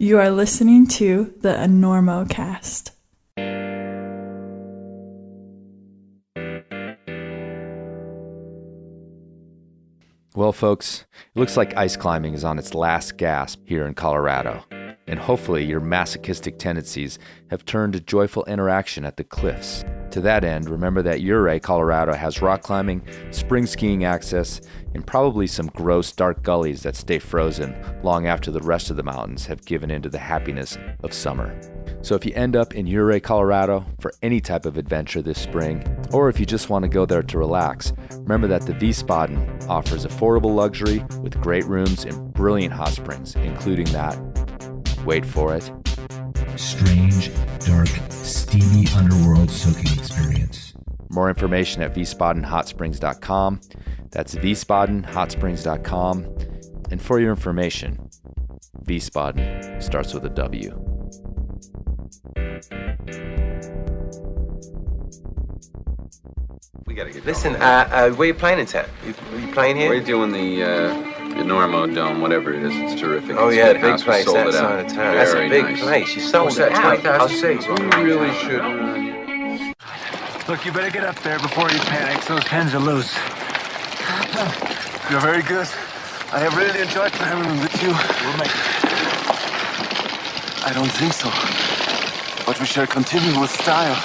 You are listening to the Enormocast. Well, folks, it looks like ice climbing is on its last gasp here in Colorado, and hopefully your masochistic tendencies have turned to joyful interaction at the cliffs. To that end, remember that Ouray, Colorado has rock climbing, spring skiing access, and probably some gross dark gullies that stay frozen long after the rest of the mountains have given into the happiness of summer. So if you end up in Ouray, Colorado for any type of adventure this spring, or if you just want to go there to relax, remember that the Wiesbaden offers affordable luxury with great rooms and brilliant hot springs, including that, wait for it, strange, dark, steamy underworld soaking experience. More information at wiesbadenhotsprings.com. That's wiesbadenhotsprings.com. And for your information, Wiesbaden starts with a W. We gotta get Listen, where you playing in town? You playing here? We're doing the Normo Dome, whatever it is. It's terrific. Oh, It's yeah, a big house. We place sold it outside out. of town. That's a Very big nice. place. You sold What's it that, out. 20,000 seats? We really should run. Look, you better get up there before you panic. Those pens are loose. You're very good. I have really enjoyed climbing with you. We'll make it. I don't think so. But we shall continue with style.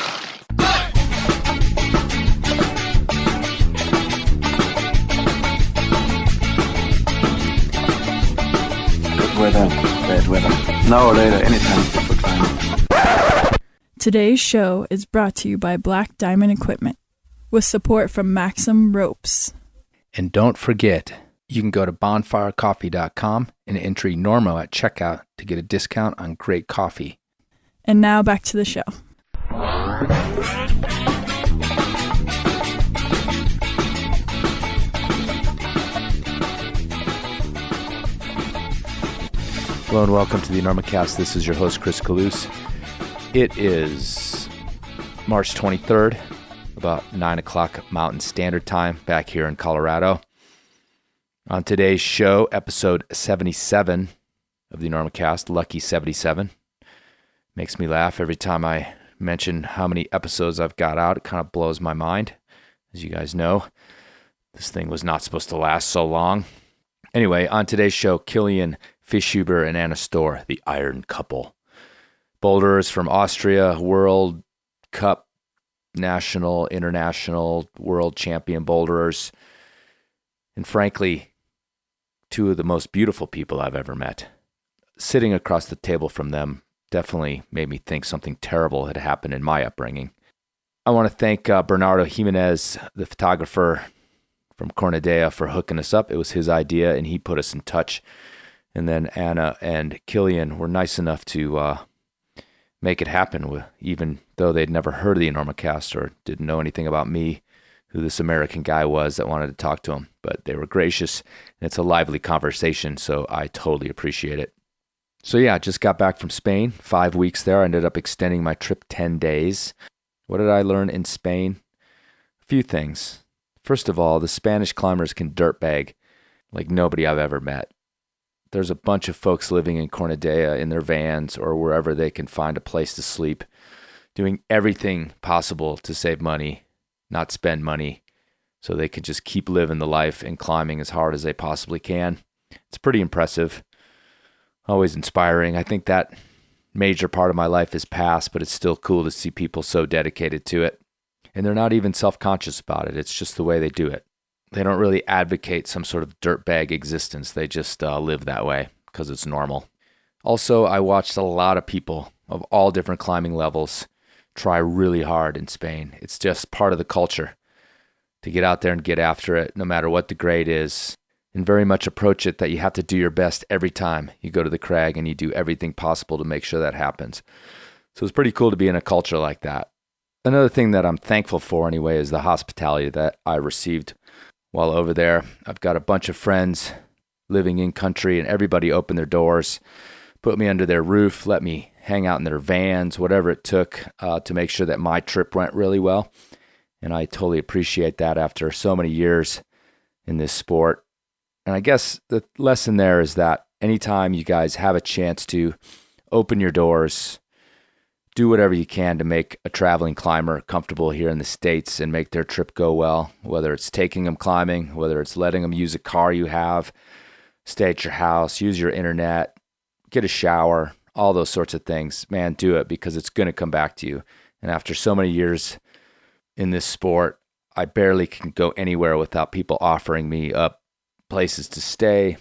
Bad weather. Now or later, anytime for climbing. Today's show is brought to you by Black Diamond Equipment, with support from Maxim Ropes. And don't forget, you can go to bonfirecoffee.com and enter Normo at checkout to get a discount on great coffee. And now back to the show. Hello and welcome to the Enormocast. This is your host, Chris Kalous. It is March 23rd, about 9 o'clock Mountain Standard Time, back here in Colorado. On today's show, episode 77 of the Enormocast, Lucky 77. Makes me laugh every time I mention how many episodes I've got out. It kind of blows my mind. As you guys know, this thing was not supposed to last so long. Anyway, on today's show, Kilian, Fischhuber, and Anna Stöhr, the Iron Couple. Boulderers from Austria, World Cup, national, international, world champion boulderers. And frankly, two of the most beautiful people I've ever met. Sitting across the table from them definitely made me think something terrible had happened in my upbringing. I want to thank Bernardo Jimenez, the photographer from Cornidea, for hooking us up. It was his idea, and he put us in touch. And then Anna and Kilian were nice enough to make it happen, even though they'd never heard of the Enormocast or didn't know anything about me, who this American guy was that wanted to talk to him. But they were gracious, and it's a lively conversation, so I totally appreciate it. So yeah, just got back from Spain, 5 weeks there. I ended up extending my trip 10 days. What did I learn in Spain? A few things. First of all, the Spanish climbers can dirtbag like nobody I've ever met. There's a bunch of folks living in Cornidea in their vans or wherever they can find a place to sleep, doing everything possible to save money, not spend money, so they can just keep living the life and climbing as hard as they possibly can. It's pretty impressive, always inspiring. I think that major part of my life is past, but it's still cool to see people so dedicated to it. And they're not even self-conscious about it. It's just the way they do it. They don't really advocate some sort of dirtbag existence. They just live that way because it's normal. Also, I watched a lot of people of all different climbing levels try really hard in Spain. It's just part of the culture to get out there and get after it, no matter what the grade is, and very much approach it that you have to do your best every time you go to the crag, and you do everything possible to make sure that happens. So it's pretty cool to be in a culture like that. Another thing that I'm thankful for anyway is the hospitality that I received while over there. I've got a bunch of friends living in country, and everybody opened their doors, put me under their roof, let me hang out in their vans, whatever it took to make sure that my trip went really well. And I totally appreciate that after so many years in this sport. And I guess the lesson there is that anytime you guys have a chance to open your doors, do whatever you can to make a traveling climber comfortable here in the States and make their trip go well, whether it's taking them climbing, whether it's letting them use a car you have, stay at your house, use your internet, get a shower, all those sorts of things. Man, do it, because it's going to come back to you. And after so many years in this sport, I barely can go anywhere without people offering me up places to stay,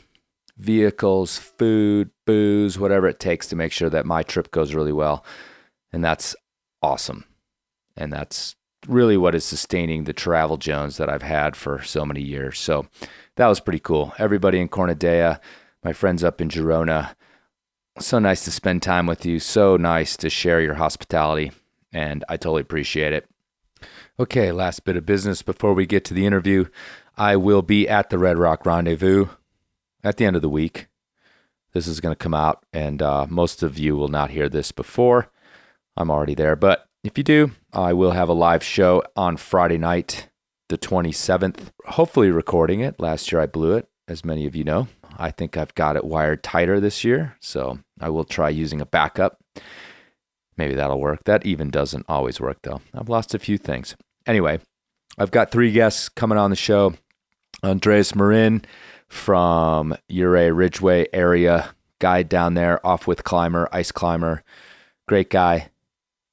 vehicles, food, booze, whatever it takes to make sure that my trip goes really well. And that's awesome. And that's really what is sustaining the Travel Jones that I've had for so many years. So that was pretty cool. Everybody in Cornadea, my friends up in Girona, so nice to spend time with you. So nice to share your hospitality. And I totally appreciate it. Okay, last bit of business before we get to the interview. I will be at the Red Rock Rendezvous at the end of the week. This is going to come out, and most of you will not hear this before. I'm already there, but if you do, I will have a live show on Friday night, the 27th, hopefully recording it. Last year I blew it, as many of you know. I think I've got it wired tighter this year, so I will try using a backup. Maybe that'll work. That even doesn't always work, though. I've lost a few things. Anyway, I've got 3 guests coming on the show. Andreas Marin from Uray Ridgeway area, guide down there, off-width climber, ice climber, great guy,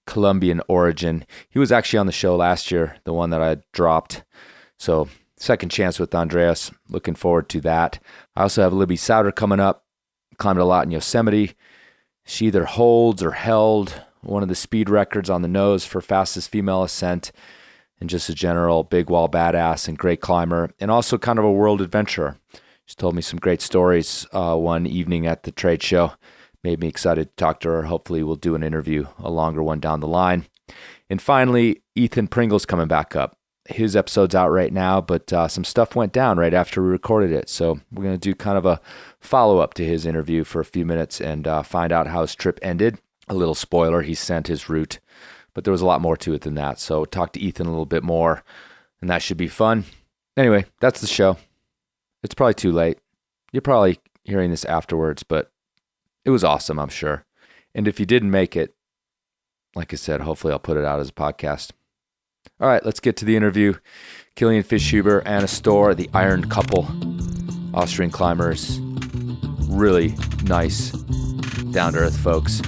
Colombian origin. He was actually on the show last year, the one that I dropped. So second chance with Andreas. Looking forward to that. I also have Libby Souter coming up. Climbed a lot in Yosemite. She either holds or held one of the speed records on the nose for fastest female ascent, and just a general big wall badass and great climber, and also kind of a world adventurer. She told me some great stories one evening at the trade show. Made me excited to talk to her. Hopefully we'll do an interview, a longer one down the line. And finally, Ethan Pringle's coming back up. His episode's out right now, but some stuff went down right after we recorded it. So we're going to do kind of a follow-up to his interview for a few minutes and find out how his trip ended. A little spoiler, he sent his route, but there was a lot more to it than that. So talk to Ethan a little bit more, and that should be fun. Anyway, that's the show. It's probably too late. You're probably hearing this afterwards, but it was awesome, I'm sure. And if you didn't make it, like I said, hopefully I'll put it out as a podcast. All right, let's get to the interview. Kilian Fischhuber, Anna Stöhr, the Iron Couple, Austrian climbers. Really nice, down-to-earth folks.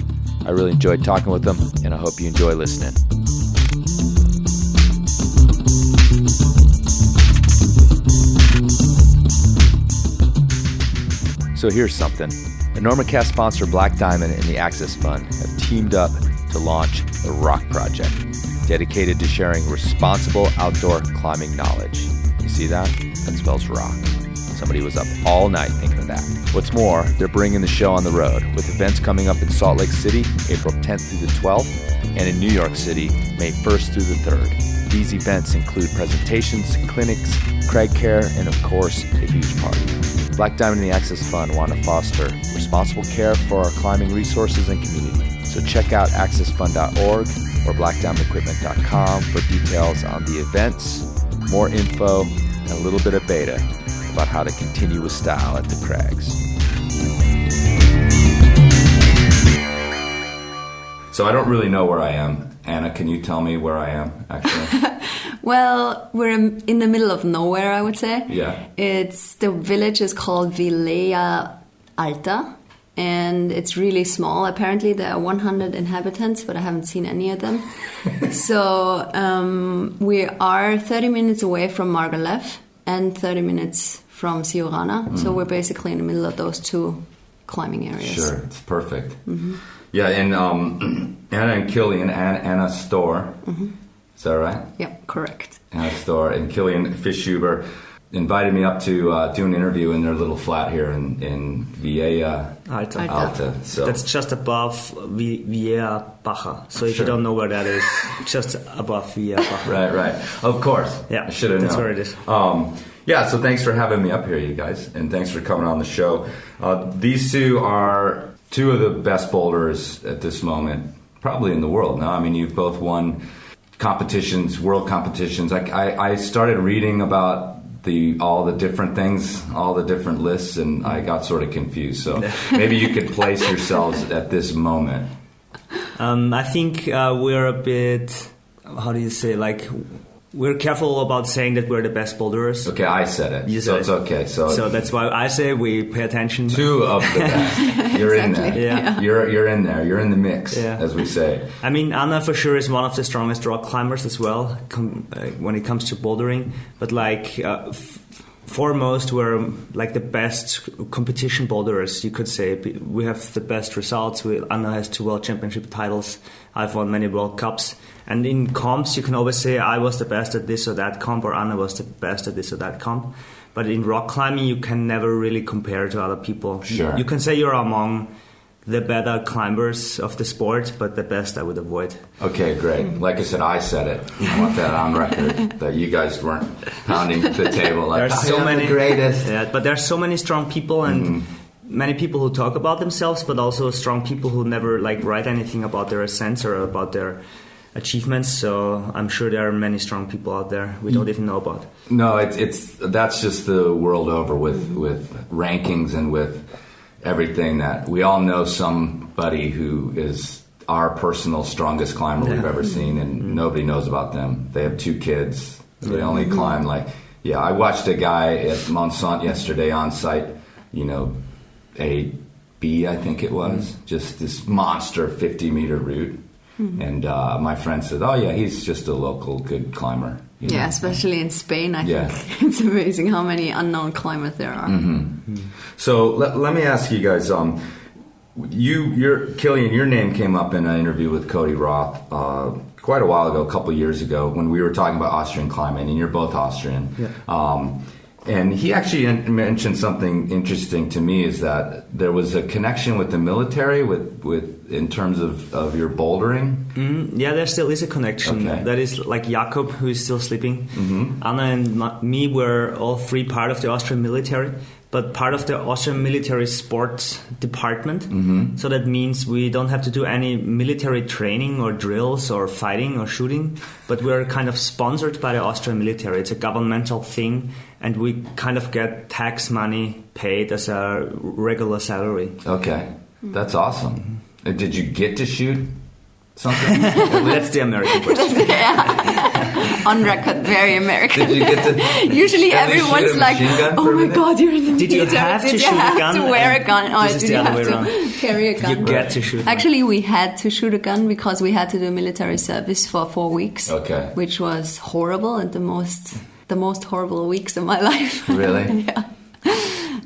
I really enjoyed talking with them, and I hope you enjoy listening. So here's something. The NormaCast sponsor Black Diamond and the Access Fund have teamed up to launch the Rock Project, dedicated to sharing responsible outdoor climbing knowledge. You see that? That spells rock. Somebody was up all night thinking of that. What's more, they're bringing the show on the road, with events coming up in Salt Lake City, April 10th through the 12th, and in New York City, May 1st through the 3rd. These events include presentations, clinics, crag care, and of course, a huge party. Black Diamond and the Access Fund want to foster responsible care for our climbing resources and community. So check out accessfund.org or blackdiamondequipment.com for details on the events, more info, and a little bit of beta about how to continue with style at the crags. So I don't really know where I am. Anna, can you tell me where I am, actually? Well, we're in the middle of nowhere, I would say. Yeah. The village is called Vilea Alta, and it's really small. Apparently there are 100 inhabitants, but I haven't seen any of them. So we are 30 minutes away from Margalef and 30 minutes from Siurana. So we're basically in the middle of those two climbing areas. Sure, it's perfect. Mm-hmm. Yeah, and Anna and Kilian, Anna Stöhr, is that right? Yep, correct. Anna Stöhr and Kilian Fischhuber invited me up to do an interview in their little flat here in Vilea Alta. So that's just above Vilea Baja. So if you don't know where that is, just above Vilea Baja. Right. Of course. Yeah, I should have known. That's where it is. Yeah, so thanks for having me up here, you guys, and thanks for coming on the show. These two are two of the best boulders at this moment, probably in the world now. I mean, you've both won competitions, world competitions. I started reading about all the different things, all the different lists, and I got sort of confused. So maybe you could place yourselves at this moment. I think we're a bit, how do you say, like, we're careful about saying that we're the best boulderers. Okay, I said it. You so said it's it. Okay. So that's why I say we pay attention. 2 of the best. You're in there. Yeah. You're in there. You're in the mix, Yeah. as we say. I mean, Anna for sure is one of the strongest rock climbers as well when it comes to bouldering. But like foremost, we're like the best competition boulderers, you could say. We have the best results. Anna has 2 world championship titles. I've won many World Cups. And in comps, you can always say I was the best at this or that comp, or Anna was the best at this or that comp. But in rock climbing, you can never really compare to other people. Sure. You can say you're among the better climbers of the sport, but the best I would avoid. Okay, great. Like I said, I said it. I want that on record, that you guys weren't pounding the table like, There's so many the greatest. Yeah, but there's so many strong people and many people who talk about themselves, but also strong people who never like write anything about their ascents or about their achievements. So I'm sure there are many strong people out there we don't even know about. No, that's just the world over with rankings and with everything, that we all know somebody who is our personal strongest climber we've ever seen, and nobody knows about them. They have 2 kids. They only climb I watched a guy at Mont Saint yesterday on site, a B, I think it was, just this monster 50-meter route. And my friend said, oh yeah, he's just a local good climber. Yeah, especially in Spain, I think it's amazing how many unknown climbers there are. So let me ask you guys, Kilian, your name came up in an interview with Cody Roth quite a while ago, a couple of years ago, when we were talking about Austrian climbing, and you're both Austrian. Yeah. And he actually mentioned something interesting to me, is that there was a connection with the military with in terms of your bouldering. Yeah, there still is a connection. Okay. That is like Jakob, who is still sleeping. Anna and me were all 3 part of the Austrian military, but part of the Austrian military sports department. So that means we don't have to do any military training or drills or fighting or shooting, but we're kind of sponsored by the Austrian military. It's a governmental thing, and we kind of get tax money paid as a regular salary. Okay, that's awesome. Did you get to shoot something? That's the American question. On record, very American. Did you get to? Usually everyone's like, "Oh my God, you're in the military. Did you have to shoot a gun? Did you have to wear a gun? Or This is did the you other have way to around. carry a gun?" You get to shoot. Actually, we had to shoot a gun because we had to do military service for 4 weeks. Okay. Which was horrible, and the most horrible weeks of my life. Really? Yeah.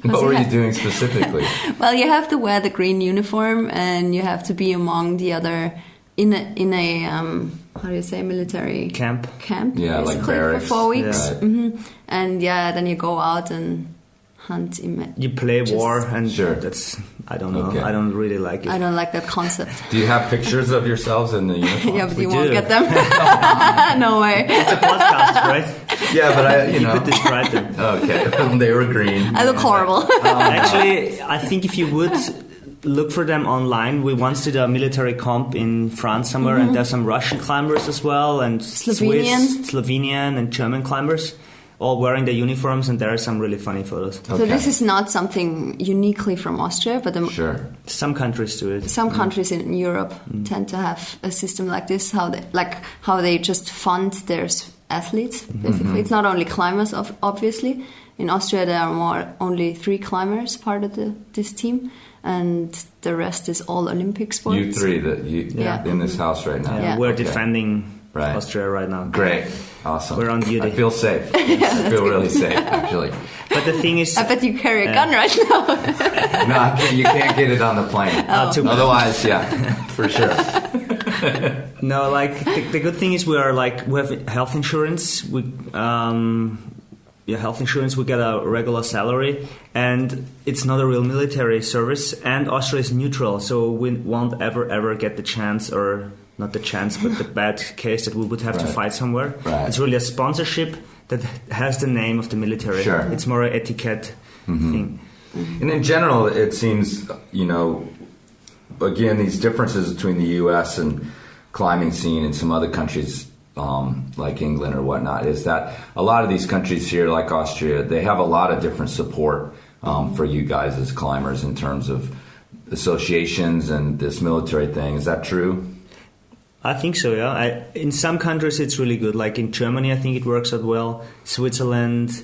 What were you doing specifically? Well, you have to wear the green uniform, and you have to be among the other in a how do you say, military camp. Yeah, like barracks. for 4 weeks. Yeah. And then you go out and hunt. You play war, and Sure. that's, I don't know. Okay. I don't really like it. I don't like that concept. Do you have pictures of yourselves in the uniform? Yeah, but We you won't do. get them. No way. It's a podcast, right? Yeah, but You could describe them. Okay, they were green. I look horrible. Actually, I think if you would look for them online, we once did a military comp in France somewhere, and there's some Russian climbers as well, and Slovenian. Swiss, Slovenian, and German climbers, all wearing the uniforms, and there are some really funny photos. So this is not something uniquely from Austria, but Sure. Some countries do it. some countries in Europe tend to have a system like this. How they just fund their athletes. Basically, it's not only climbers, obviously. In Austria, there are only 3 climbers part of this team, and the rest is all Olympic sports. You 3 in this house right now. Yeah, we're Okay. defending Right. Austria right now. Great, awesome. We're on duty. I feel safe. I feel really safe, actually. But the thing is, I bet you carry a gun right now. No, you can't get it on the plane. too bad. Otherwise, yeah, for sure. no, like the good thing is we have health insurance. Health insurance. We get a regular salary, and it's not a real military service. And Austria is neutral, so we won't ever get the chance, or not the chance, but the bad case that we would have to fight somewhere. Right. It's really a sponsorship that has the name of the military. Sure. It's more an etiquette thing. And in general, it seems, again, these differences between the U.S. and climbing scene and some other countries like England or whatnot, is that a lot of these countries here, like Austria, they have a lot of different support for you guys as climbers in terms of associations and this military thing. Is that true? I think so, yeah. In some countries it's really good. Like in Germany, I think it works out well. Switzerland,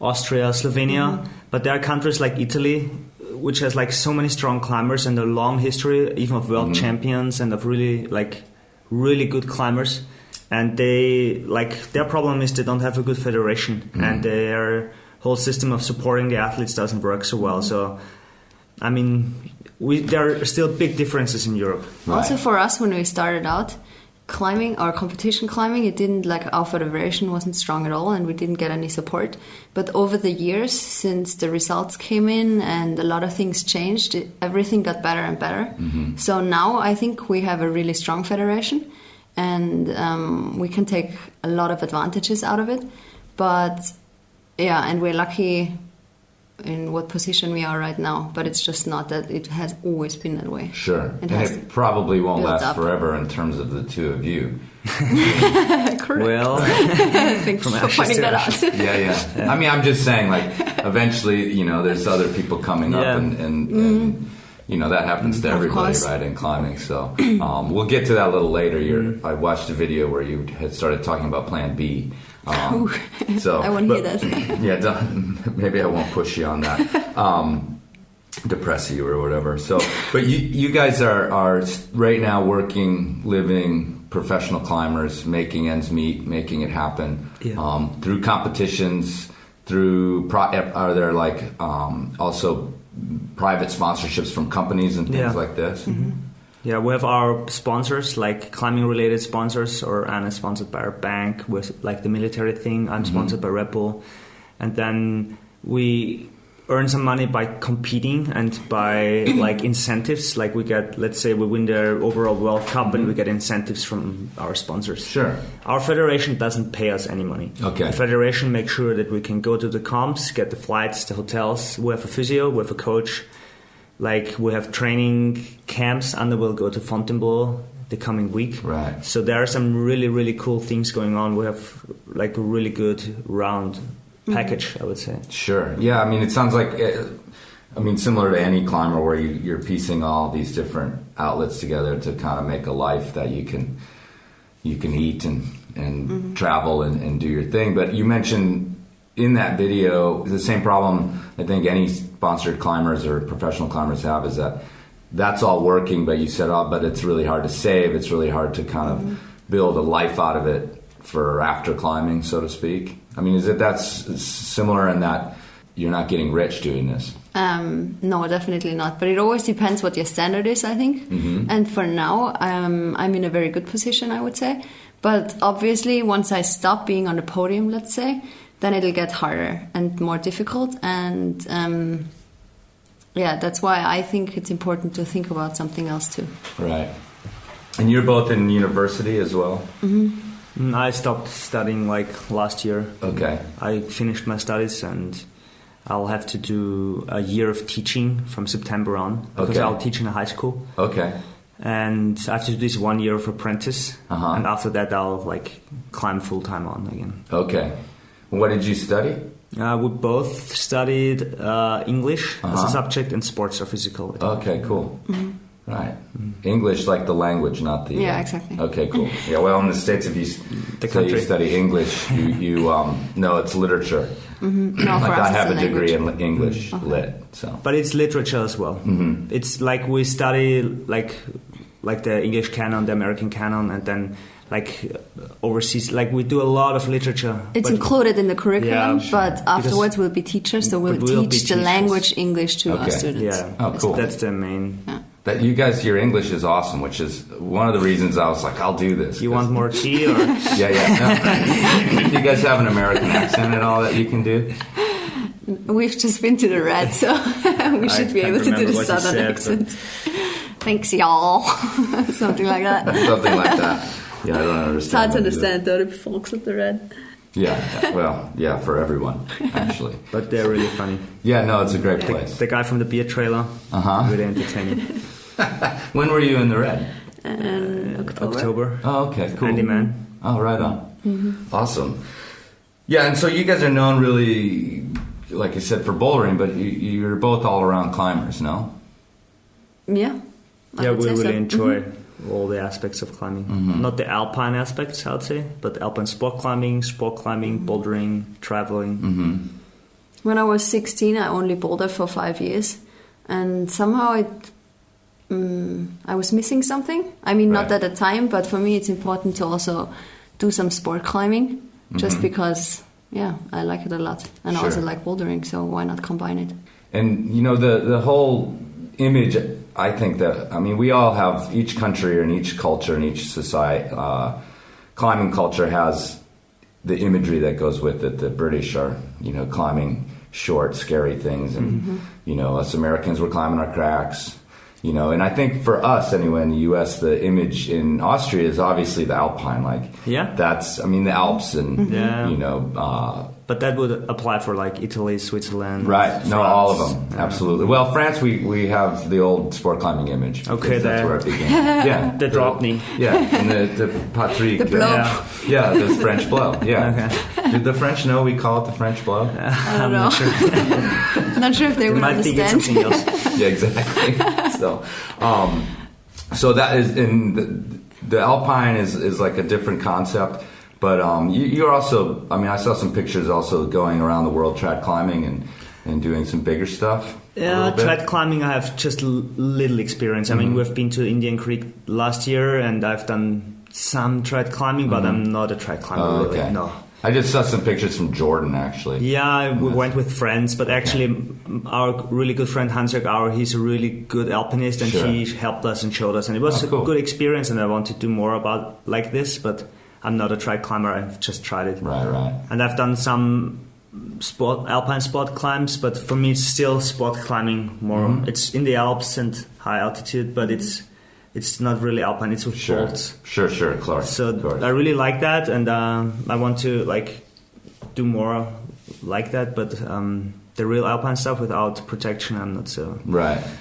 Austria, Slovenia. But there are countries like Italy, which has like so many strong climbers and a long history, even of world champions and of really good climbers. And their problem is they don't have a good federation, and their whole system of supporting the athletes doesn't work so well. So, I mean, there are still big differences in Europe. Right. Also, for us, when we started out climbing or competition climbing, it didn't our federation wasn't strong at all, and we didn't get any support. But over the years, since the results came in and a lot of things changed, everything got better and better. So now I think we have a really strong federation, and we can take a lot of advantages out of it. But yeah, and we're lucky in what position we are right now, but it's just not that it has always been that way. Sure. It probably won't last forever in terms of the two of you. Correct. Well, thanks for pointing that out. Yeah. I mean, I'm just saying, like, eventually, there's other people coming up and that happens to everybody, right, in climbing. So we'll get to that a little later. I watched a video where you had started talking about Plan B. So I want to hear that. Yeah, maybe I won't push you on that. Depress you or whatever. So, but you guys are right now working, living, professional climbers, making ends meet, making it happen through competitions. Are there like also private sponsorships from companies and things like this? Yeah, we have our sponsors, like climbing-related sponsors, or Anna's sponsored by our bank, with like the military thing. I'm sponsored by Red Bull. And then we earn some money by competing and by like incentives. Like we get, let's say we win the overall World Cup and we get incentives from our sponsors. Sure. Our federation doesn't pay us any money. Okay. The federation makes sure that we can go to the comps, get the flights, the hotels. We have a physio, we have a coach. Like we have training camps, and we'll go to Fontainebleau the coming week. Right. So there are some really, really cool things going on. We have like a really good round package, I would say. Sure. Yeah. I mean, it sounds like, similar to any climber, where you're piecing all these different outlets together to kind of make a life that you can eat and travel and do your thing. But you mentioned in that video, the same problem I think any sponsored climbers or professional climbers have is that that's all working, but you said, but it's really hard to save. It's really hard to kind of build a life out of it for after climbing, so to speak. I mean, that's similar in that you're not getting rich doing this? No, definitely not. But it always depends what your standard is, I think. And for now, I'm in a very good position, I would say. But obviously, once I stop being on the podium, let's say, then it'll get harder and more difficult. And that's why I think it's important to think about something else too. Right. And you're both in university as well? I stopped studying like last year. Okay. I finished my studies and I'll have to do a year of teaching from September on, because I'll teach in a high school. Okay. And I have to do this 1 year of apprentice. And after that I'll like climb full time on again. Okay. What did you study? We both studied English as a subject and sports or physical. Okay, cool. Right. English, like the language, not the... Yeah, exactly. Okay, cool. Yeah, well, in the States, if you you study English, you know it's literature. No, like I have a degree in English lit. So, but it's literature as well. It's like we study like the English canon, the American canon, and then like overseas, like we do a lot of literature. It's included in the curriculum, but afterwards we'll be teachers, so we'll teach the language English to our students. Yeah, oh, cool. That's the main. Yeah. That you guys, your English is awesome, which is one of the reasons I was like, I'll do this. You want more tea, or? Yeah. Do you guys have an American accent at all that you can do? We've just been to the Red, so we should be able to do the Southern accent. Thanks, y'all. Something like that. Something like that. Yeah, I don't understand. It's hard to understand, though, the folks at the Red. Yeah, for everyone, actually. But they're really funny. Yeah, no, it's a great place. The guy from the beer trailer, really entertaining. When were you in the Red? October. Oh, okay, cool. Andy Man. Oh, right on. Awesome. Yeah, and so you guys are known really, like you said, for bouldering, but you're both all-around climbers, no? Yeah. We really enjoy all the aspects of climbing. Not the alpine aspects, I would say, but alpine sport climbing, bouldering, traveling. When I was 16, I only bouldered for 5 years, and somehow I was missing something. I mean, not at the time, but for me, it's important to also do some sport climbing, just because, I like it a lot, and I also like bouldering, so why not combine it? And you know, the whole image, I think that, I mean, we all have, each country and each culture and each society, climbing culture has the imagery that goes with it. The British are, you know, climbing short, scary things, and you know, us Americans, we're climbing our cracks, you know. And I think for us anyway in the U.S., the image in Austria is obviously the Alpine, like that's, I mean, the Alps, and you know. But that would apply for like Italy, Switzerland, right? France. No, all of them, absolutely. Well, France, we have the old sport climbing image. Okay, that's where it began. Yeah, the Dropney. Yeah, and the Patrick. The blow. Yeah, the French blow. Yeah. Okay. Did the French know we call it the French blow? I don't know. Not sure. Not sure if they would understand. Something else. Yeah, exactly. So that is in the Alpine is like a different concept. But you're also, I mean, I saw some pictures also going around the world trad climbing and doing some bigger stuff. Yeah, trad climbing, I have just little experience. I mean, we've been to Indian Creek last year, and I've done some trad climbing, but I'm not a trad climber, really. No. I just saw some pictures from Jordan, actually. Yeah, we went with friends, but actually our really good friend Hans-Jörg Auer, he's a really good alpinist, and he helped us and showed us, and it was a good experience, and I want to do more about like this, but I'm not a trad climber, I've just tried it. Right. And I've done some alpine sport climbs, but for me it's still sport climbing more. It's in the Alps and high altitude, but it's not really alpine, it's with bolts. Sure, of course. So I really like that, and I want to like do more like that, but the real alpine stuff without protection, I'm not so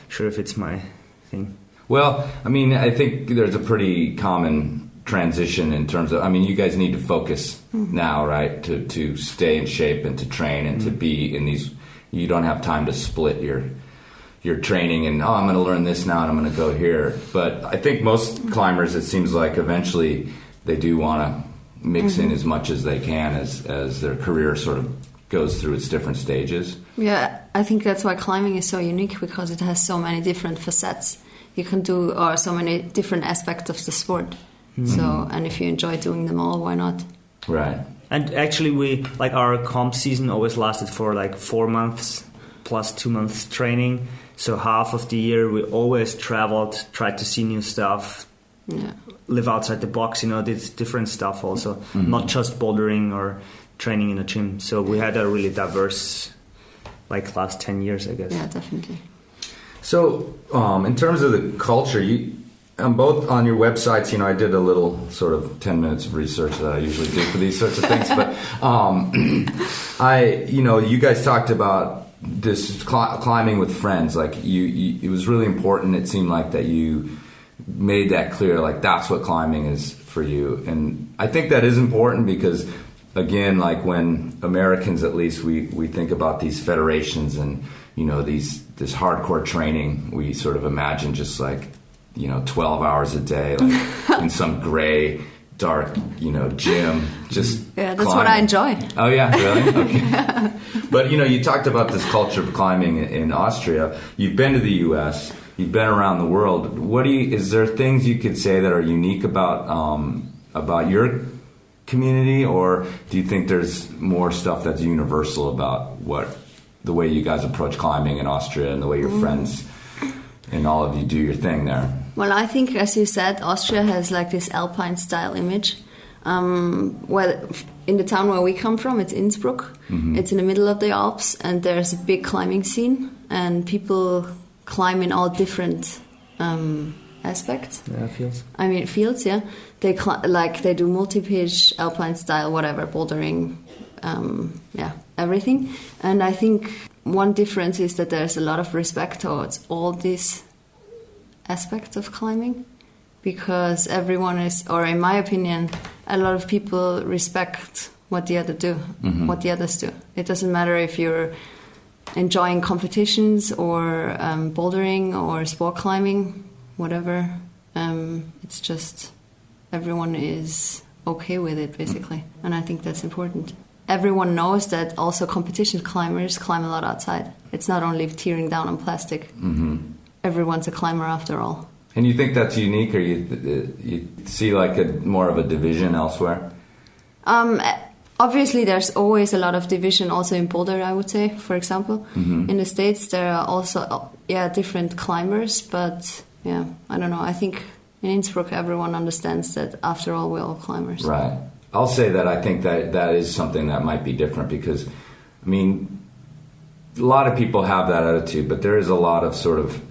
sure if it's my thing. Well, I mean, I think there's a pretty common transition in terms of, I mean, you guys need to focus now, right, to stay in shape and to train and to be in these, you don't have time to split your training and I'm going to learn this now and I'm going to go here. But I think most climbers, it seems like eventually they do want to mix in as much as they can as their career sort of goes through its different stages. Yeah, I think that's why climbing is so unique, because it has so many different facets you can do, or so many different aspects of the sport. So, and if you enjoy doing them all, why not? Right. And actually, we like our comp season always lasted for like 4 months plus 2 months training. So half of the year we always traveled, tried to see new stuff, live outside the box. You know, did different stuff also, not just bouldering or training in a gym. So we had a really diverse, like last 10 years, I guess. Yeah, definitely. So, in terms of the culture, both on your websites, you know, I did a little sort of 10 minutes of research that I usually do for these sorts of things, but you guys talked about this climbing with friends. Like it was really important. It seemed like that you made that clear, like that's what climbing is for you. And I think that is important because, again, like when Americans, at least, we think about these federations and, you know, this hardcore training, we sort of imagine just like, you know, 12 hours a day, like in some gray, dark, you know, gym, just yeah, that's climbing. What I enjoy. Oh yeah, really? Okay. But you know, you talked about this culture of climbing in Austria. You've been to the U.S. You've been around the world. Is there things you could say that are unique about your community, or do you think there's more stuff that's universal about the way you guys approach climbing in Austria and the way your friends and all of you do your thing there? Well, I think, as you said, Austria has like this Alpine style image. Well, in the town where we come from, it's Innsbruck. It's in the middle of the Alps, and there's a big climbing scene, and people climb in all different aspects. Yeah, fields. I mean, fields, yeah. They they do multi-pitch, Alpine style, whatever, bouldering, everything. And I think one difference is that there's a lot of respect towards all these aspects of climbing, because everyone is, or in my opinion, a lot of people respect what the others do. It doesn't matter if you're enjoying competitions or bouldering or sport climbing, whatever. It's just everyone is okay with it, basically. And I think that's important. Everyone knows that also competition climbers climb a lot outside. It's not only tearing down on plastic. Everyone's a climber after all. And you think that's unique, or you see like more of a division elsewhere? Obviously, there's always a lot of division also in Boulder, I would say, for example. In the States, there are also, different climbers, but I don't know. I think in Innsbruck, everyone understands that after all, we're all climbers. Right. I'll say that I think that is something that might be different because, I mean, a lot of people have that attitude, but there is a lot of sort of,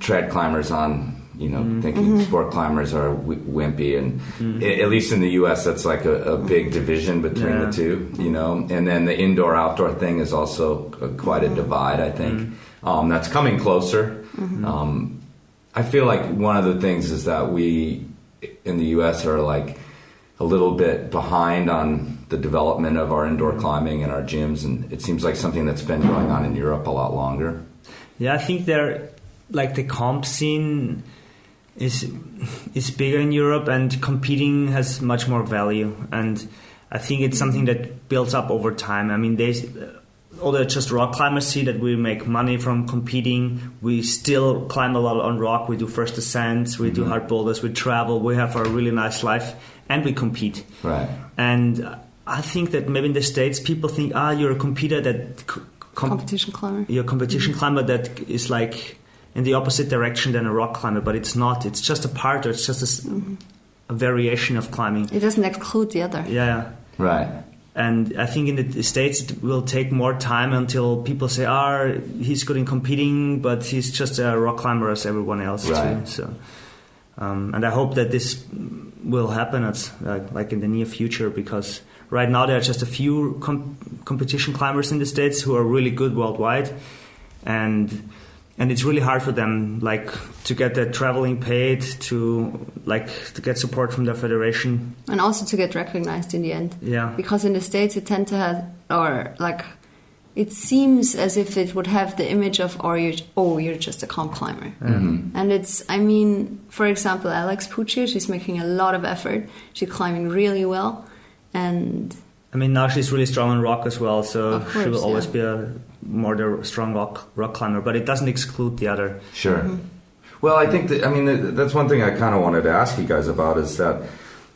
tread climbers on, thinking sport climbers are wimpy. And at least in the U.S., that's like a big division between the two, And then the indoor-outdoor thing is also quite a divide, I think. That's coming closer. I feel like one of the things is that we in the U.S. are like a little bit behind on the development of our indoor climbing and our gyms, and it seems like something that's been going on in Europe a lot longer. Yeah, I think the comp scene is bigger in Europe, and competing has much more value, and I think it's something that builds up over time. I mean, although just rock climbers see that we make money from competing, we still climb a lot on rock. We do first ascents, we do hard boulders, we travel, we have a really nice life, and we compete. Right. And I think that maybe in the States, people think, you're a competitor that... competition climber. You're a competition climber that is like in the opposite direction than a rock climber, but it's not. It's just a part, or it's just a variation of climbing. It doesn't exclude the other. Yeah. Right. And I think in the States it will take more time until people say, he's good in competing, but he's just a rock climber as everyone else too. So, and I hope that this will happen like in the near future, because right now there are just a few competition climbers in the States who are really good worldwide, and it's really hard for them, like, to get their traveling paid, to get support from their federation, and also to get recognized in the end. Yeah. Because in the States, it tend to have, it seems as if it would have the image of, you're just a comp climber. And it's, I mean, for example, Alex Pucci, she's making a lot of effort. She's climbing really well, and I mean, now she's really strong on rock as well, so of course, she will always be the strong rock climber, but it doesn't exclude the other. Sure. Well, I think that's one thing I kind of wanted to ask you guys about, is that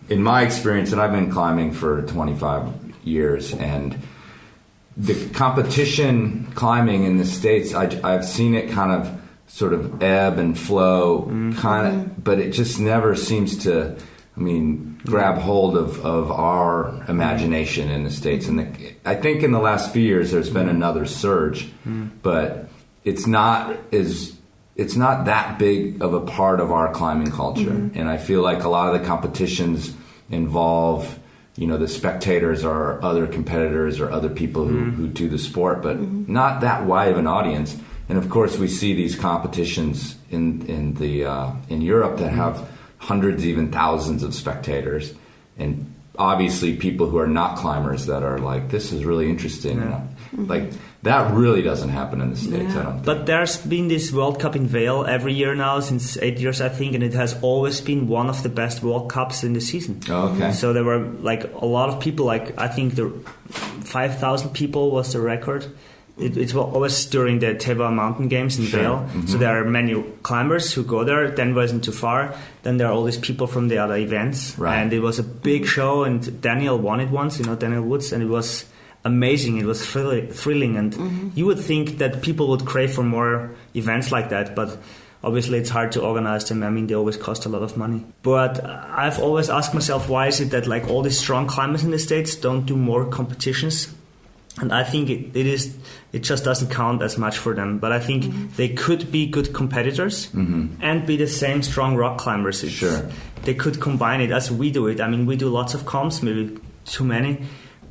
in my experience, and I've been climbing for 25 years, and the competition climbing in the States, I've seen it kind of sort of ebb and flow, but it just never seems to, grab hold of our imagination in the States. And I think in the last few years there's been another surge, but it's not that big of a part of our climbing culture. And I feel like a lot of the competitions involve, the spectators or other competitors or other people who do the sport, but not that wide of an audience. And of course we see these competitions in Europe that have hundreds, even thousands of spectators, and obviously people who are not climbers that are like, this is really interesting. Like, that really doesn't happen in the States, I don't think. But there's been this World Cup in Vail every year now, since 8 years, I think, and it has always been one of the best World Cups in the season. Oh, okay. So there were a lot of people, I think 5,000 people was the record. It was always during the Teva Mountain Games in Vail. So there are many climbers who go there. Denver isn't too far. Then there are all these people from the other events. Right. And it was a big show, and Daniel won it once, Daniel Woods, and it was amazing. It was thrilling, and you would think that people would crave for more events like that, but obviously it's hard to organize them. They always cost a lot of money. But I've always asked myself, why is it that all these strong climbers in the States don't do more competitions? And I think it just doesn't count as much for them. But I think they could be good competitors and be the same strong rock climbers. They could combine it as we do it. we do lots of comps, maybe too many,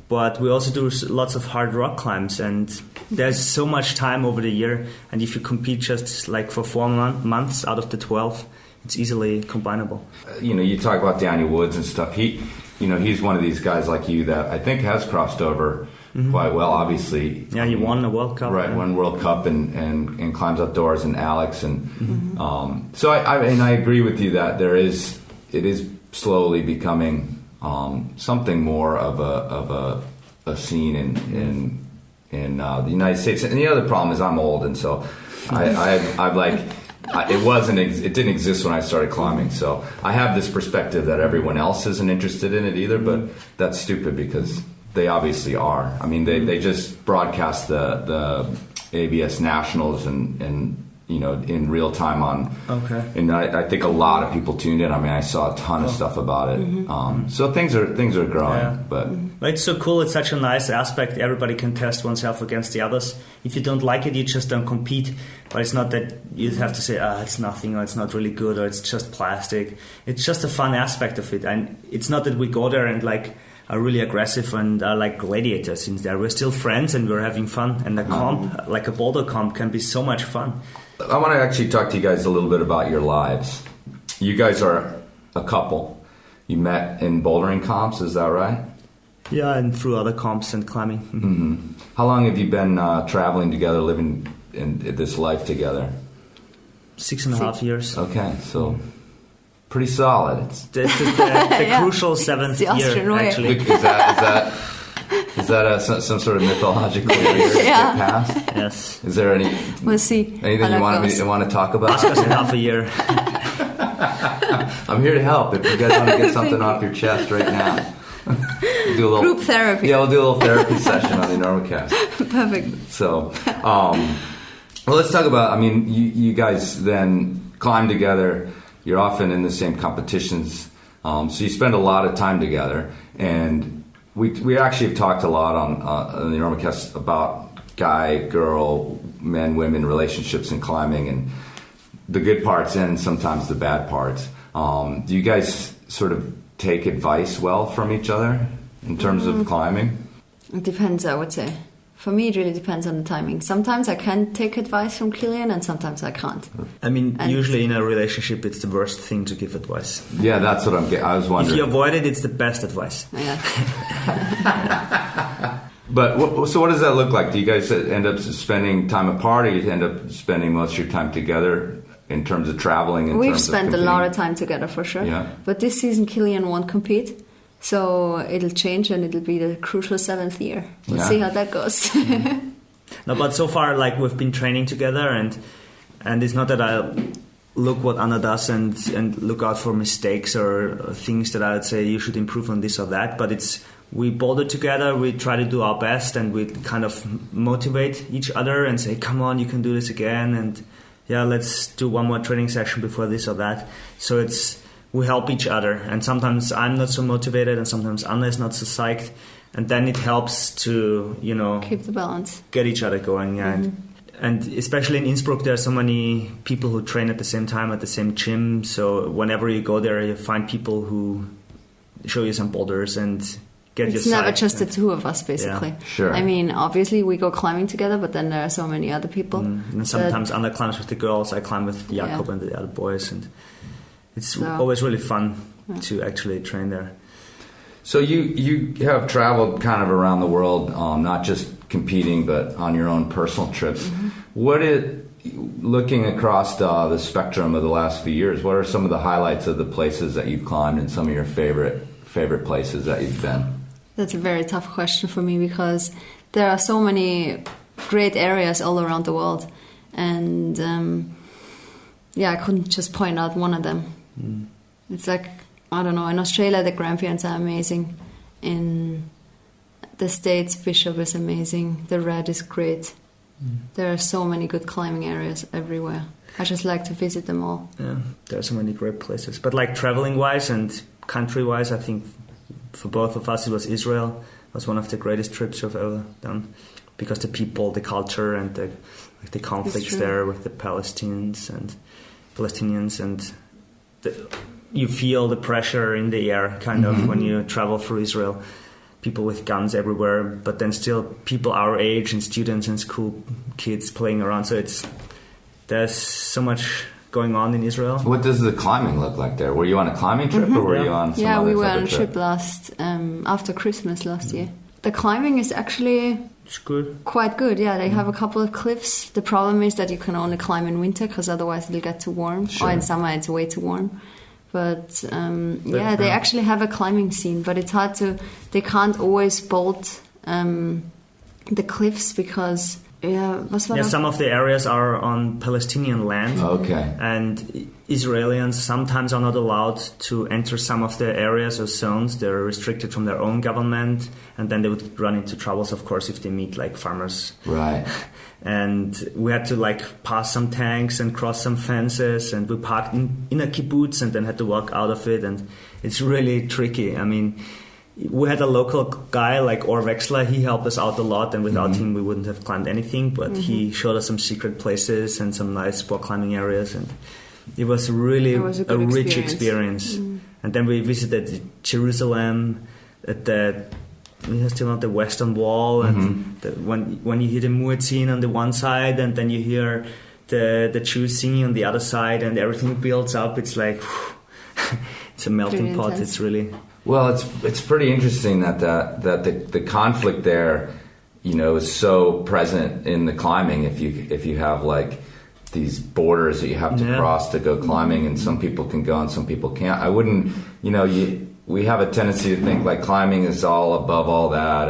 but we also do lots of hard rock climbs. And there's so much time over the year. And if you compete just for 4 months out of the 12, it's easily combinable. You talk about Daniel Woods and stuff. He's one of these guys like you that I think has crossed over quite well. Obviously, yeah, he won the World Cup, right? Won World Cup and climbs outdoors, and Alex, and so I agree with you that it is slowly becoming something more of a scene in the United States. And the other problem is I'm old, and so I'm like. It didn't exist when I started climbing, so I have this perspective that everyone else isn't interested in it either, but that's stupid because they obviously are. I mean, they just broadcast the ABS Nationals and in real time on. Okay. And I think a lot of people tuned in. I mean, I saw a ton of stuff about it. So things are growing, but it's so cool. It's such a nice aspect. Everybody can test oneself against the others. If you don't like it, you just don't compete. But it's not that you have to say, it's nothing, or it's not really good, or it's just plastic. It's just a fun aspect of it, and it's not that we go there and are really aggressive and are like gladiators in there. We're still friends and we're having fun. And a comp, like a boulder comp, can be so much fun. I want to actually talk to you guys a little bit about your lives. You guys are a couple. You met in bouldering comps, is that right? Yeah, and through other comps and climbing. Mm-hmm. How long have you been traveling together, living in this life together? 6.5 years. Okay, so pretty solid. This is the crucial seventh year, actually. Is that some sort of mythological year to get past? Yes. Is there We'll see. Anything you want to talk about? Ask us in half a year. I'm here to help. If you guys want to get something off your chest right now. We'll do a little group therapy. Yeah, we'll do a little therapy session on the NormaCast. Perfect. So, well, let's talk about. I mean, you guys then climb together. You're often in the same competitions, so you spend a lot of time together. And we actually have talked a lot on the NormaCast about guy, girl, men, women relationships in climbing, and the good parts and sometimes the bad parts. Do you guys sort of take advice well from each other in terms of climbing? It depends, I would say. For me, it really depends on the timing. Sometimes I can take advice from Kilian, and sometimes I can't. I mean, usually in a relationship, it's the worst thing to give advice. Yeah, that's what I was wondering. If you avoid it, it's the best advice. Yeah. But so what does that look like? Do you guys end up spending time apart, or you end up spending most of your time together in terms of traveling? We've spent a lot of time together, for sure. Yeah. But this season, Kilian won't compete. So it'll change, and it'll be the crucial 7th year. We'll see how that goes. No, but so far, we've been training together, and it's not that I look what Anna does and look out for mistakes or things that I would say you should improve on this or that. But we boulder together, we try to do our best, and we kind of motivate each other and say, "Come on, you can do this again," and let's do one more training session before this or that. So we help each other, and sometimes I'm not so motivated, and sometimes Anna is not so psyched, and then it helps to keep the balance, get each other going. And especially in Innsbruck, there are so many people who train at the same time at the same gym. So whenever you go there, you find people who show you some boulders and get your. It's never just the two of us, basically. Yeah, sure. I mean, obviously we go climbing together, but then there are so many other people. And sometimes Anna climbs with the girls, I climb with Jakob and the other boys, and it's always really fun to actually train there. So you have traveled kind of around the world, not just competing, but on your own personal trips. Mm-hmm. Looking across the spectrum of the last few years, what are some of the highlights of the places that you've climbed and some of your favorite places that you've been? That's a very tough question for me, because there are so many great areas all around the world, and I couldn't just point out one of them. It's like, I don't know, in Australia the Grampians are amazing, in the States Fischhuber is amazing, the Red is great. There are so many good climbing areas everywhere. I just like to visit them all. Yeah, there are so many great places. But traveling wise and country wise, I think for both of us it was Israel. It was one of the greatest trips we've ever done, because the people, the culture, and the conflicts there with the Palestinians and you feel the pressure in the air kind of when you travel through Israel. People with guns everywhere, but then still people our age and students and school kids playing around. So there's so much going on in Israel. What does the climbing look like there? Were you on a climbing trip or were you on some other we were type on of a trip after Christmas last year. The climbing is actually It's good. quite good. Yeah, they have a couple of cliffs. The problem is that you can only climb in winter because otherwise it'll get too warm. Sure. Or in summer it's way too warm. But they actually have a climbing scene, but it's hard to. They can't always bolt the cliffs because some of the areas are on Palestinian land. Okay. And Israelis sometimes are not allowed to enter some of the areas or zones. They're restricted from their own government, and then they would run into troubles, of course, if they meet like farmers. Right. And we had to like pass some tanks and cross some fences, and we parked in a kibbutz and then had to walk out of it, and it's really tricky. I mean, we had a local guy like Or Wexler. He helped us out a lot, and without him we wouldn't have climbed anything, but he showed us some secret places and some nice sport climbing areas, and it was really a rich experience. And then we visited Jerusalem at we are still on the Western Wall, and when you hear the muezzin on the one side, and then you hear the Jews singing on the other side, and everything builds up. It's like it's a melting pot. It's really it's pretty interesting that the conflict there, is so present in the climbing. If you have like these borders that you have to cross to go climbing, and some people can go and some people can't. I wouldn't, we have a tendency to think like climbing is all above all that,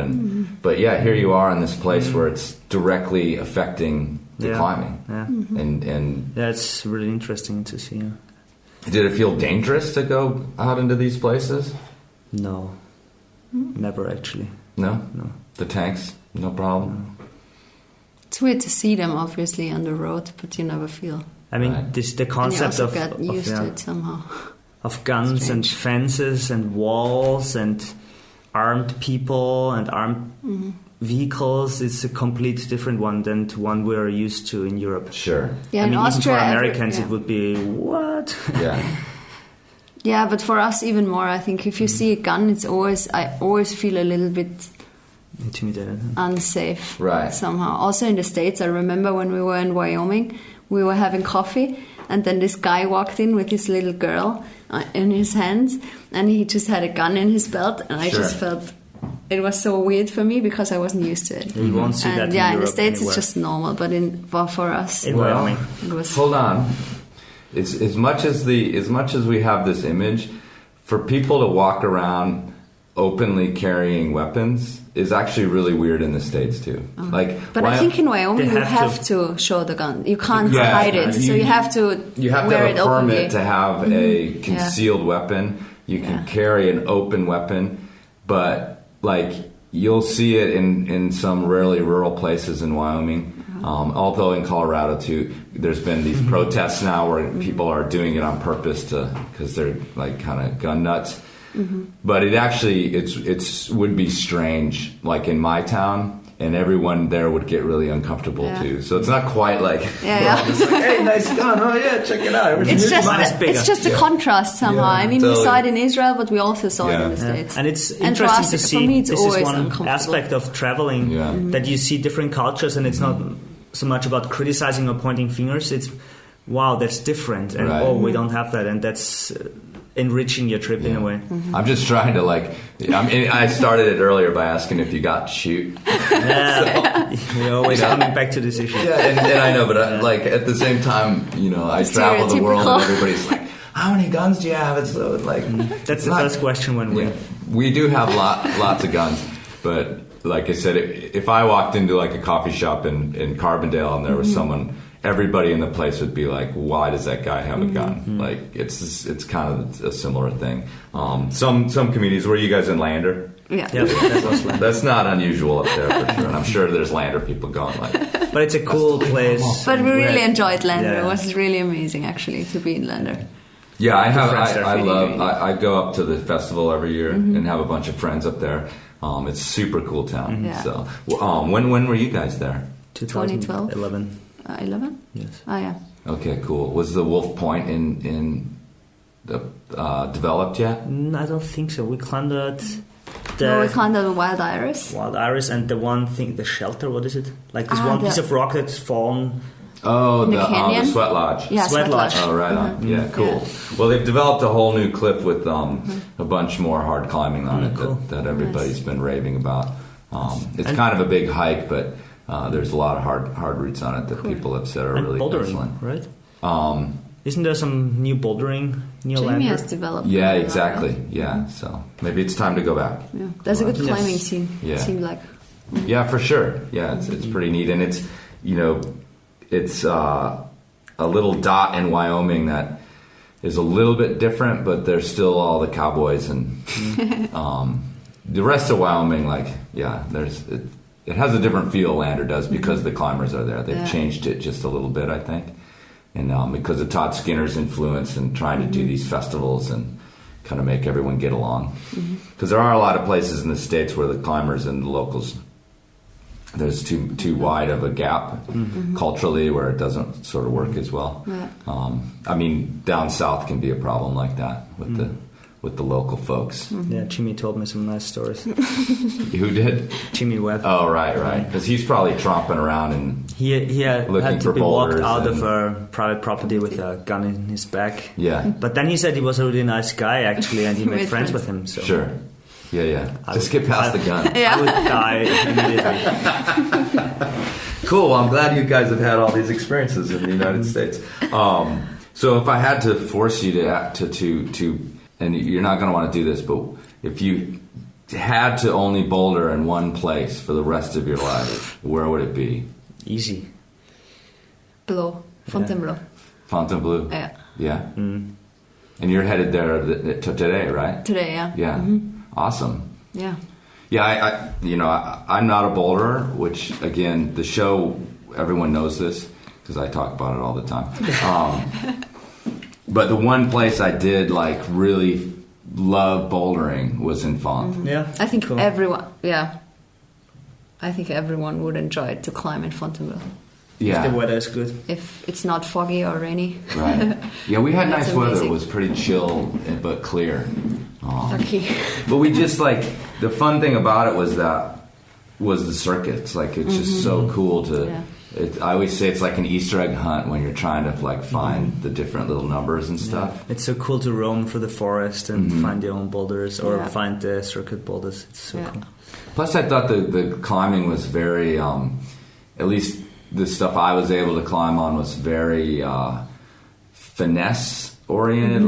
but here you are in this place where it's directly affecting the climbing, and it's really interesting to see. Did it feel dangerous to go out into these places? No, never actually. No, the tanks, no problem. No. It's weird to see them, obviously, on the road, but you never feel. I mean, the concept and you also get used to it somehow. Of guns and fences and walls and armed people and armed vehicles is a complete different one than to one we're used to in Europe. Sure. Yeah, I mean, Austria, even for Americans, it would be, what? Yeah. Yeah, but for us even more. I think if you see a gun, I always feel a little bit intimidated, unsafe, right? Somehow. Also in the States, I remember when we were in Wyoming, we were having coffee, and then this guy walked in with his little girl in his hands, and he just had a gun in his belt, and I just felt it was so weird for me because I wasn't used to it. You won't see that in Europe, in the States anywhere. It's just normal, but for us in Wyoming, it was. Hold on. It's as much as we have this image, for people to walk around openly carrying weapons is actually really weird in the States too. But I think in Wyoming you have to show the gun. You can't hide it, so you have to. You have to wear have a it permit openly. to have a concealed weapon. You can carry an open weapon, but like you'll see it in some really rural places in Wyoming. Although in Colorado too, there's been these protests now where people are doing it on purpose because they're like kind of gun nuts. But it actually it's would be strange like in my town, and everyone there would get really uncomfortable too. So it's not quite like just like, hey, nice gun, oh yeah, check it out. It's just a contrast somehow. I mean, we saw it in Israel, but we also saw it in the States. And it's interesting to see. This is one aspect of traveling that you see different cultures, and it's not so much about criticizing or pointing fingers. It's wow, that's different, and we don't have that, and that's enriching your trip in a way. I'm just trying to I started it earlier by asking if you got shoot. We're always coming back to this issue. And I know, but at the same time, I travel the world and everybody's like, how many guns do you have? It's so that's the first question when we do have lots of guns, but like I said, if I walked into like a coffee shop in Carbondale and there was someone, everybody in the place would be like, why does that guy have a gun? Like it's kind of a similar thing. Some communities, were you guys in Lander? Yeah. That's not unusual up there for sure, and I'm sure there's Lander people going like. But it's a cool place. But we really enjoyed Lander. Yeah. It was really amazing actually to be in Lander. Yeah, I go up to the festival every year and have a bunch of friends up there. It's a super cool town. Yeah. So, when were you guys there? 2012. 11. 11? Yes. Oh yeah. Okay, cool. Was the Wolf Point in developed yet? I don't think so. We climbed at we climbed at the Wild Iris. Wild Iris, and the one thing, the shelter. What is it? Like this one piece of rock that's fallen. Oh, the canyon. The Sweat Lodge. Yeah, Sweat Lodge. Oh, right on. Yeah, cool. Well, they've developed a whole new cliff with a bunch more hard climbing on it that everybody's been raving about. It's kind of a big hike, but there's a lot of hard routes on it that people have said are really excellent. Right? Isn't there some new bouldering near Lander? Jamie has developed. Yeah, exactly. Right? Yeah, so maybe it's time to go back. Yeah. There's a good climbing scene. Yeah. It seemed like. Yeah, for sure. Yeah, it's pretty neat, and it's it's a little dot in Wyoming that is a little bit different, but there's still all the cowboys and the rest of Wyoming. It has a different feel. Lander does because the climbers are there. They've changed it just a little bit, I think, and because of Todd Skinner's influence and trying to do these festivals and kind of make everyone get along. Because there are a lot of places in the States where the climbers and the locals, there's too wide of a gap culturally where it doesn't sort of work as well. I mean, down south can be a problem like that with the local folks. Yeah, Jimmy told me some nice stories. Who did? Jimmy Webb. Oh, right. Because he's probably tromping around and he had looking to for be walked boulders out of a private property with a gun in his back. Yeah. But then he said he was a really nice guy, actually, and he made friends with him. So. Sure. Yeah. Just get past the gun. I would die immediately. Cool. Well, I'm glad you guys have had all these experiences in the United States. So if I had to force you to and you're not going to want to do this, but if you had to only boulder in one place for the rest of your life, where would it be? Easy. Fontainebleau. Fontainebleau? Yeah. Yeah? And you're headed there today, right? Today, yeah. Yeah. Awesome. Yeah. Yeah, I'm not a boulderer, which, again, the show, everyone knows this, because I talk about it all the time. But the one place I did, really love bouldering was in Font. Yeah. I think everyone would enjoy to climb in Fontainebleau. Yeah. If the weather is good. If it's not foggy or rainy. Right. Yeah, we had nice weather. amazing. It was pretty chill, but clear. Lucky. But we just, the fun thing about it was the circuits. It's just so cool to... Yeah. I always say it's like an Easter egg hunt when you're trying to find the different little numbers and stuff. Yeah. It's so cool to roam through the forest and find your own boulders or find the circuit boulders. It's so cool. Plus, I thought the climbing was very, at least the stuff I was able to climb on was very finesse oriented.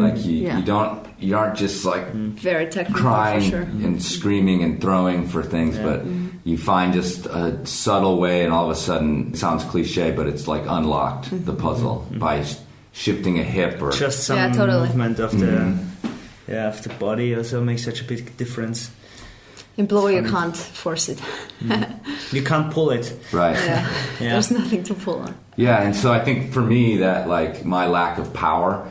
You aren't just very technical, crying for sure. and screaming and throwing for things, but you find just a subtle way, and all of a sudden, it sounds cliche, but it's unlocked the puzzle by shifting a hip or just some movement of the body also makes such a big difference. In blow, you can't force it. You can't pull it. Right. Yeah. There's nothing to pull on. Yeah, and so I think for me that my lack of power,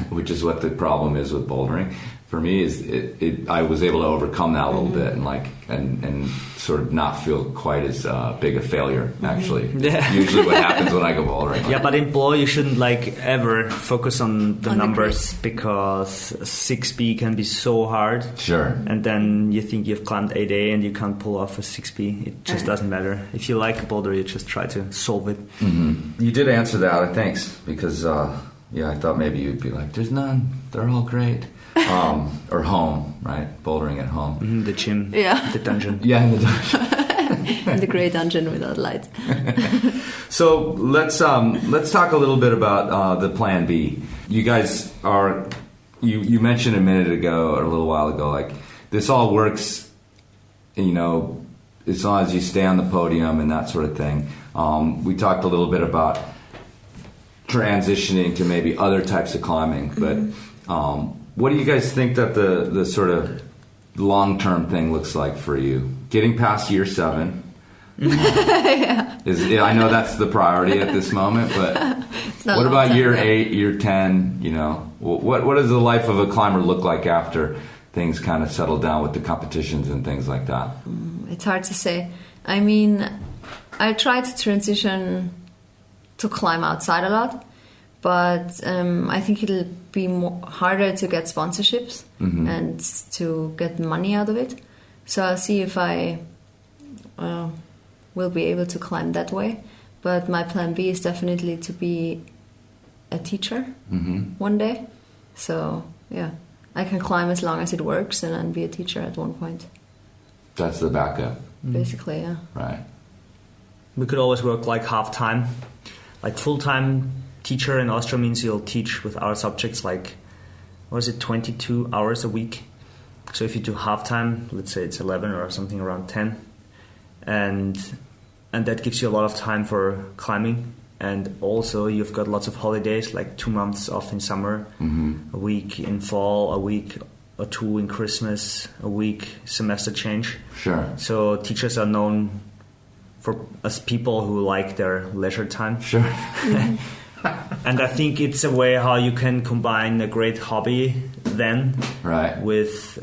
which is what the problem is with bouldering, for me is I was able to overcome that a little bit and sort of not feel quite as big a failure actually. Yeah. Usually what happens when I go bouldering. Yeah, but in blow you shouldn't ever focus on the numbers because 6B can be so hard. Sure. And then you think you've climbed 8A and you can't pull off a 6B. It just doesn't matter. If you like a boulder, you just try to solve it. You did answer that, thanks, because I thought maybe you'd be like, there's none. They're all great. Or home, right? Bouldering at home. The gym. Yeah. The dungeon. Yeah, in the dungeon. The grey dungeon without lights. So let's talk a little bit about the Plan B. You guys are, you mentioned a minute ago or a little while ago, this all works, as long as you stay on the podium and that sort of thing. We talked a little bit about transitioning to maybe other types of climbing, but what do you guys think that the sort of long-term thing looks like for you? Getting past year 7. I know that's the priority at this moment, but what about year 8, year 10? What does the life of a climber look like after things kind of settle down with the competitions and things like that? It's hard to say. I mean, I try to transition to climb outside a lot, but I think it'll be harder to get sponsorships and to get money out of it. So I'll see if I will be able to climb that way. But my plan B is definitely to be a teacher one day. So, yeah, I can climb as long as it works and then be a teacher at one point. That's the backup. Basically, yeah. Right. We could always work like half-time. Like full-time teacher in Austria means you'll teach with our subjects like, 22 hours a week. So if you do half-time, let's say it's 11 or something around 10, and that gives you a lot of time for climbing. And also you've got lots of holidays, like 2 months off in summer, a week in fall, a week or two in Christmas, a week semester change. Sure. So teachers are known as people who like their leisure time. Sure. And I think it's a way how you can combine a great hobby then with,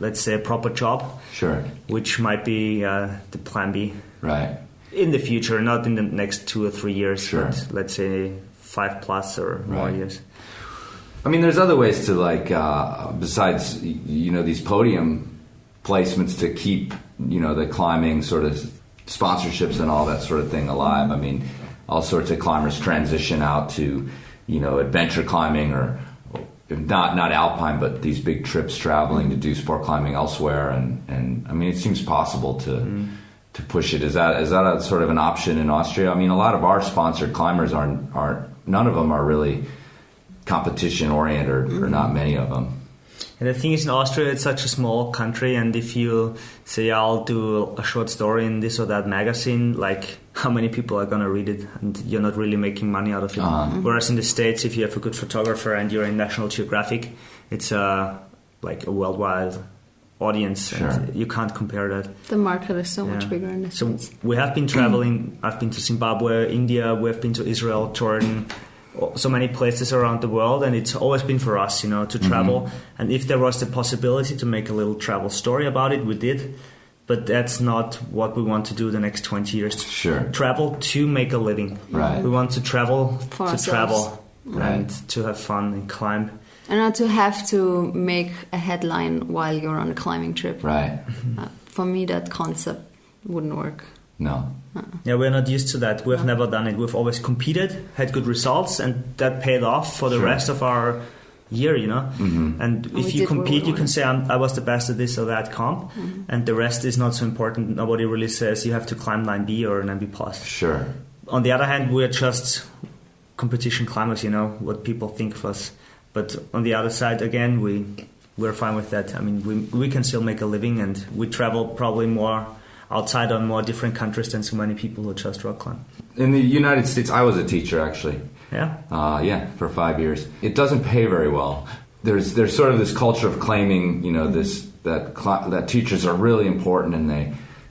let's say, a proper job. Sure. Which might be the plan B. Right. In the future, not in the next 2 or 3 years, sure. But let's say 5+ or more years. I mean, there's other ways to besides, these podium placements to keep, the climbing sort of sponsorships and all that sort of thing alive. I mean, all sorts of climbers transition out to, adventure climbing or not alpine, but these big trips traveling to do sport climbing elsewhere. And I mean, it seems possible to push it. Is that a sort of an option in Austria? I mean, a lot of our sponsored climbers aren't none of them are really competition oriented or not many of them. And the thing is, in Austria, it's such a small country, and if you say, I'll do a short story in this or that magazine, like, how many people are going to read it? And you're not really making money out of it. Whereas in the States, if you have a good photographer and you're in National Geographic, it's like a worldwide audience. Sure. And you can't compare that. The market is so much bigger in the States. So we have been traveling. I've been to Zimbabwe, India, we've been to Israel, Jordan, so many places around the world, and it's always been for us, to travel. And if there was the possibility to make a little travel story about it, we did. But that's not what we want to do the next 20 years. Sure. Travel to make a living. Right. We want to travel for to ourselves. Travel right. and to have fun and climb. And not to have to make a headline while you're on a climbing trip. Right. For me, that concept wouldn't work. No. Yeah, we're not used to that. We've never done it. We've always competed, had good results, and that paid off for the rest of our year, And if you compete, you can say, I was the best at this or that comp, and the rest is not so important. Nobody really says you have to climb 9B or 9B+. Sure. On the other hand, we're just competition climbers, what people think of us. But on the other side, again, we're fine with that. I mean, we can still make a living, and we travel probably more outside on more different countries than so many people who just rock climb. In the United States, I was a teacher actually. Yeah? For 5 years. It doesn't pay very well. There's sort of this culture of claiming, that teachers are really important, and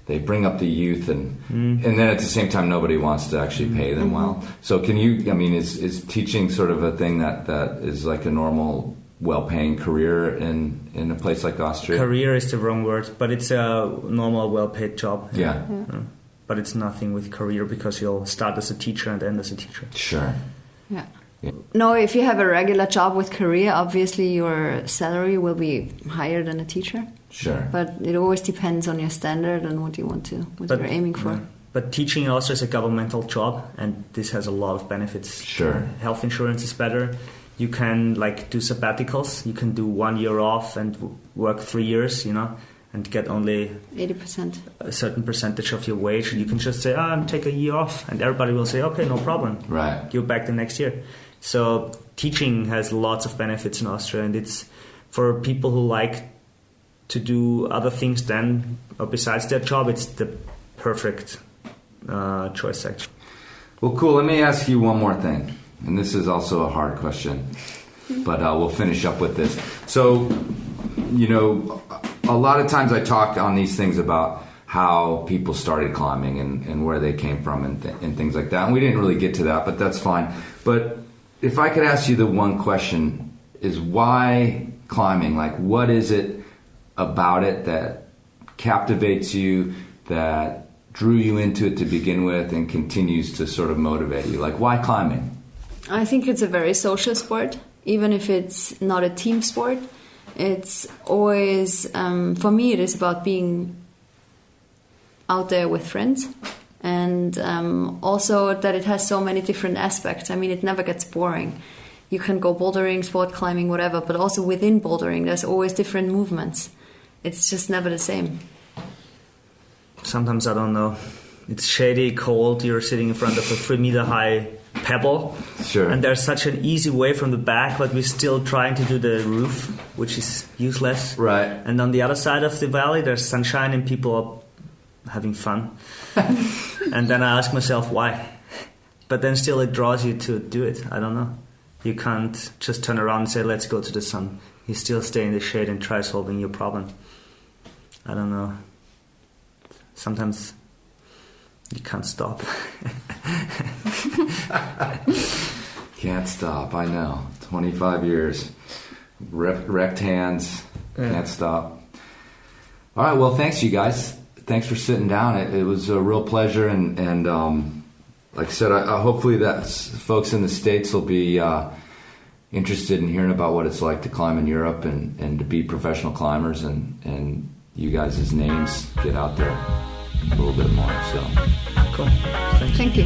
they bring up the youth, and then at the same time nobody wants to actually pay them well. So is teaching sort of a thing that is like a normal well-paying career in a place like Austria? Career is the wrong word, but it's a normal, well-paid job. Yeah. But it's nothing with career, because you'll start as a teacher and end as a teacher. Sure. Yeah. No, if you have a regular job with career, obviously your salary will be higher than a teacher. Sure. But it always depends on your standard and what you're aiming for. Yeah. But teaching also is a governmental job, and this has a lot of benefits. Sure. Health insurance is better. You can do sabbaticals. You can do 1 year off and work 3 years, and get only 80%. a certain percentage of your wage. And you can just say, take a year off, and everybody will say, okay, no problem. Right. You're back the next year. So teaching has lots of benefits in Austria, and it's for people who like to do other things besides their job. It's the perfect choice, actually. Well, cool. Let me ask you one more thing. And this is also a hard question, but we'll finish up with this. So, a lot of times I talk on these things about how people started climbing and where they came from and things like that. And we didn't really get to that, but that's fine. But if I could ask you the one question is, why climbing? Like, what is it about it that captivates you, that drew you into it to begin with and continues to sort of motivate you? Like, why climbing? I think it's a very social sport, even if it's not a team sport. It's always, for me, it is about being out there with friends And also that it has so many different aspects. I mean, it never gets boring. You can go bouldering, sport climbing, whatever, but also within bouldering, there's always different movements. It's just never the same. Sometimes, I don't know, it's shady, cold, you're sitting in front of a 3-meter high pebble. Sure. And there's such an easy way from the back, but we're still trying to do the roof, which is useless. Right. And on the other side of the valley, there's sunshine and people are having fun. And then I ask myself, why? But then still it draws you to do it. I don't know. You can't just turn around and say, let's go to the sun. You still stay in the shade and try solving your problem. I don't know. Sometimes you can't stop. Can't stop, I know. 25 years. Wrecked hands. Yeah. Can't stop. All right, well, thanks, you guys. Thanks for sitting down. It was a real pleasure, and like I said, hopefully that folks in the States will be interested in hearing about what it's like to climb in Europe and to be professional climbers, and you guys' names get out there a little bit more. So Cool. Thank you.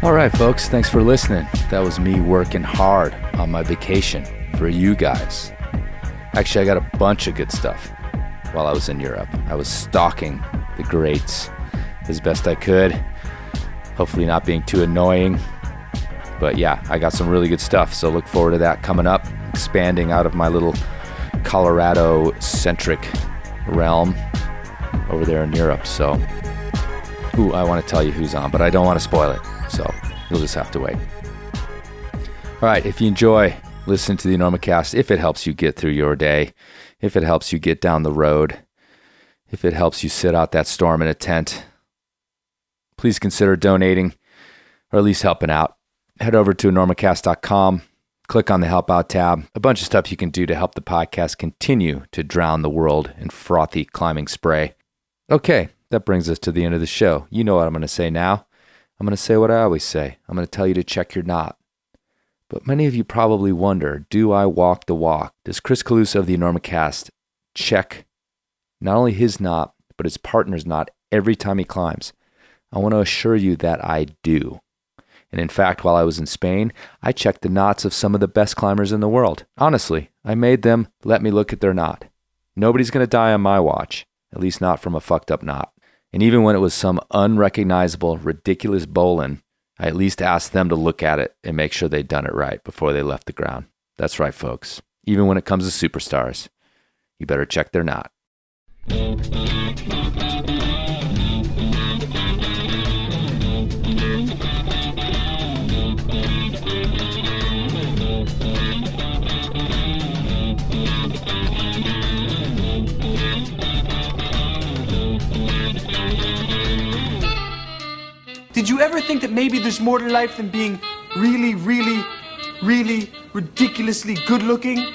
All right, folks, thanks for listening. That was me working hard on my vacation for you guys. Actually, I got a bunch of good stuff while I was in Europe. I was stalking the greats as best I could, hopefully not being too annoying. But yeah, I got some really good stuff, so look forward to that coming up, expanding out of my little Colorado-centric realm over there in Europe. So, I want to tell you who's on, but I don't want to spoil it, so you'll just have to wait. All right, if you enjoy, listen to the Enormocast. If it helps you get through your day, if it helps you get down the road, if it helps you sit out that storm in a tent, please consider donating or at least helping out. Head over to enormocast.com, click on the Help Out tab. A bunch of stuff you can do to help the podcast continue to drown the world in frothy climbing spray. Okay, that brings us to the end of the show. You know what I'm going to say now. I'm going to say what I always say. I'm going to tell you to check your knot. But many of you probably wonder, do I walk the walk? Does Chris Kalusa of the Enormocast check not only his knot, but his partner's knot every time he climbs? I want to assure you that I do. And in fact, while I was in Spain, I checked the knots of some of the best climbers in the world. Honestly, I made them let me look at their knot. Nobody's going to die on my watch, at least not from a fucked up knot. And even when it was some unrecognizable, ridiculous bowline, I at least asked them to look at it and make sure they'd done it right before they left the ground. That's right, folks. Even when it comes to superstars, you better check their knot. Did you ever think that maybe there's more to life than being really, really, really ridiculously good looking?